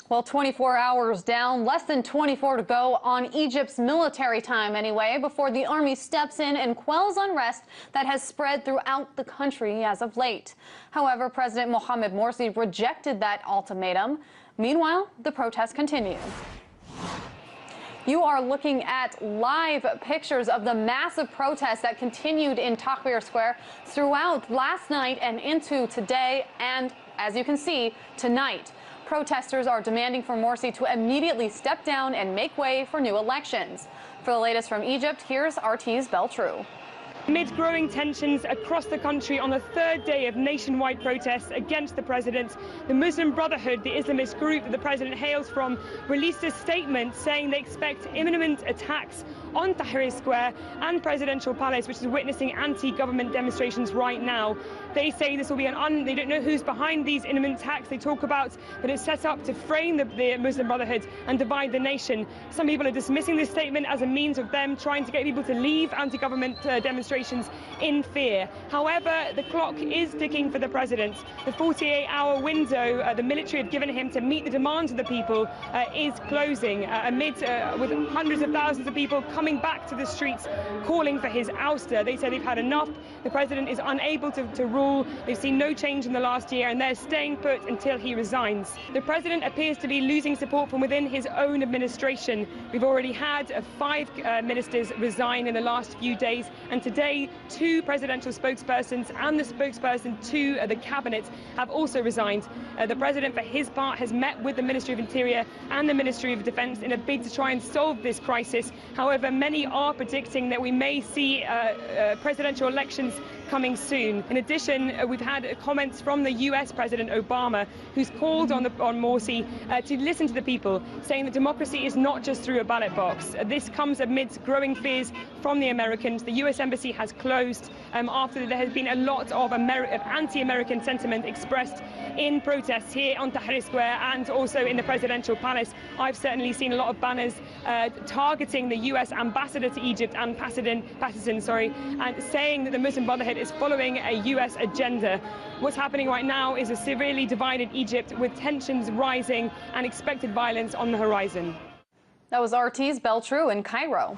Well, 24 hours down, less than 24 to go on Egypt's military time anyway, before the army steps in and quells unrest that has spread throughout the country as of late. However, President Mohamed Morsi rejected that ultimatum. Meanwhile, the protests continue. You are looking at live pictures of the massive protests that continued in Tahrir Square throughout last night and into today, and as you can see, tonight. Protesters are demanding for Morsi to immediately step down and make way for new elections. For the latest from Egypt, here's RT's Beltrou. Amid growing tensions across the country on the third day of nationwide protests against the president, the Muslim Brotherhood, the Islamist group that the president hails from, released a statement saying they expect imminent attacks on Tahrir Square and Presidential Palace, which is witnessing anti-government demonstrations right now. They say this will be they don't know who's behind these imminent attacks. They talk about that it's set up to frame the Muslim Brotherhood and divide the nation. Some people are dismissing this statement as a means of them trying to get people to leave anti-government demonstrations in fear. However, the clock is ticking for the president. The 48-hour window the military have given him to meet the demands of the people is closing with hundreds of thousands of people coming back to the streets calling for his ouster. They say they've had enough. The president is unable to rule. They've seen no change in the last year and they're staying put until he resigns. The president appears to be losing support from within his own administration. We've already had 5 ministers resign in the last few days, and today 2 presidential spokespersons and the spokesperson to the cabinet have also resigned. The president, for his part, has met with the Ministry of Interior and the Ministry of Defence in a bid to try and solve this crisis. However, many are predicting that we may see presidential elections coming soon. In addition, we've had comments from the US President Obama, who's called on Morsi to listen to the people, saying that democracy is not just through a ballot box. This comes amidst growing fears from the Americans. The US Embassy has closed after there has been a lot of anti-American sentiment expressed in protests here on Tahrir Square and also in the Presidential Palace. I've certainly seen a lot of banners targeting the US ambassador to Egypt, and Patterson, and saying that the Muslim Brotherhood is following a US agenda. What's happening right now is a severely divided Egypt with tensions rising and expected violence on the horizon. That was RT's Beltrou in Cairo.